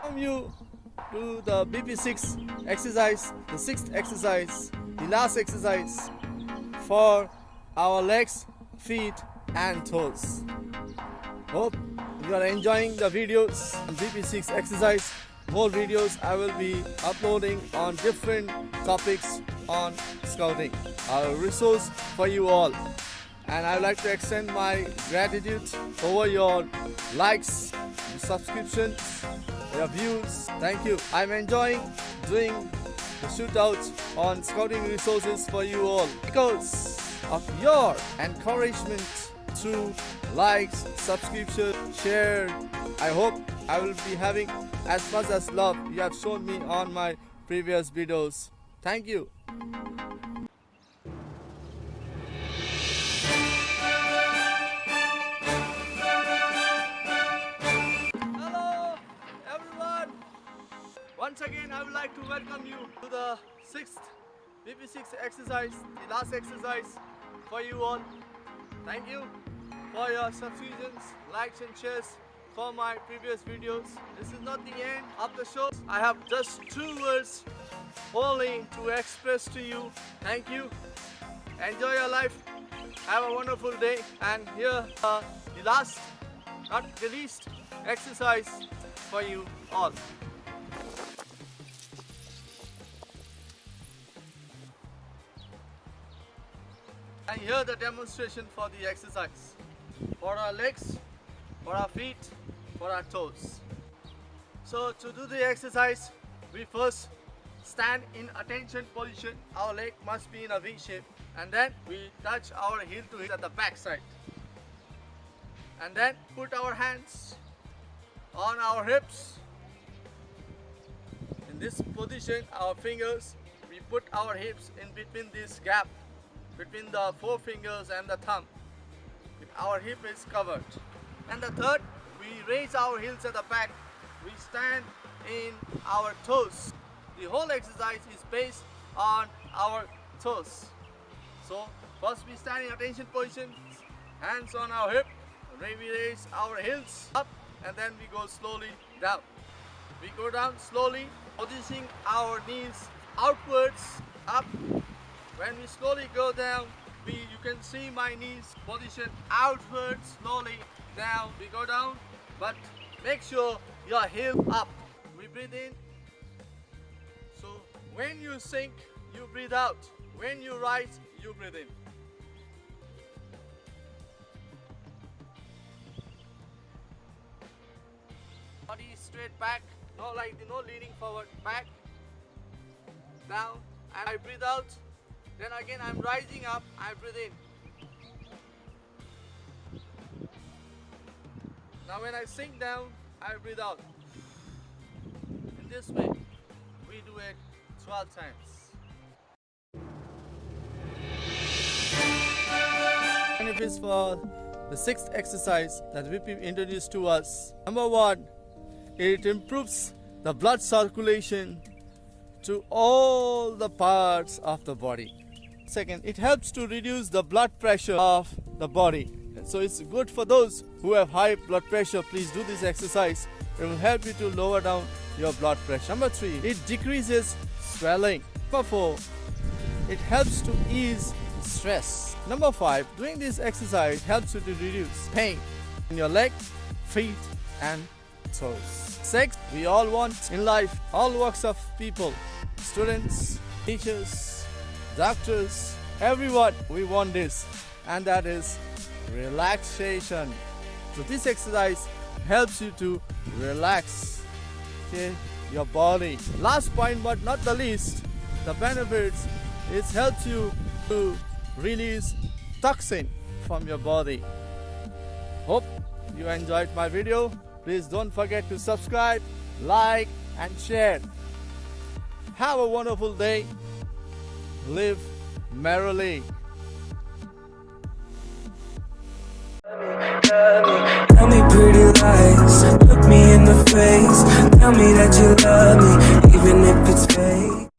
welcome you to the BP6 exercise, the 6th exercise, the last exercise for our legs, feet and toes. Hope you are enjoying the videos on BP6 exercise. More videos I will be uploading on different topics on scouting. A resource for you all. And I would like to extend my gratitude over your likes, subscriptions, your views. Thank you. I'm enjoying doing the shootouts on scouting resources for you all because of your encouragement through likes, subscription, share. I hope I will be having as much as love you have shown me on my previous videos. Thank you. Once again, I would like to welcome you to the 6th BP6 exercise, the last exercise for you all. Thank you for your subscriptions, likes and shares for my previous videos. This is not the end of the show. I have just 2 words only to express to you. Thank you. Enjoy your life. Have a wonderful day. And here the last, not the least, exercise for you all. And here the demonstration for the exercise. For our legs, for our feet, for our toes. So to do the exercise, we first stand in attention position. Our leg must be in a V shape. And then we touch our heel to heel at the back side. And then put our hands on our hips. In this position, our fingers, we put our hips in between this gap, between the forefingers and the thumb. Our hip is covered. And the third, we raise our heels at the back. We stand in our toes. The whole exercise is based on our toes. So first we stand in attention position, hands on our hip. We raise our heels up and then we go slowly down. We go down slowly, positioning our knees outwards, up. When we slowly go down, you can see my knees position outwards, slowly down. We go down, but make sure your heel up. We breathe in. So when you sink, you breathe out. When you rise, you breathe in. Body straight back, no leaning forward, back, down, and I breathe out. Then again I'm rising up, I breathe in. Now when I sink down, I breathe out. In this way, we do it 12 times. Benefits for the 6th exercise that VP introduced to us. Number 1, it improves the blood circulation to all the parts of the body. Second, it helps to reduce the blood pressure of the body. So it's good for those who have high blood pressure. Please do this exercise. It will help you to lower down your blood pressure. Number 3, it decreases swelling. Number 4, it helps to ease stress. Number 5, doing this exercise helps you to reduce pain in your leg, feet and toes. 6, we all want in life, all walks of people, students, teachers, doctors, everyone, we want this, and that is relaxation. So this exercise helps you to relax, okay, your body. Last point but not the least, the benefits, it helps you to release toxin from your body. Hope you enjoyed my video. Please don't forget to subscribe, like and share. Have a wonderful day. Live merrily. Tell me pretty lies, look me in the face. Tell me that you love me.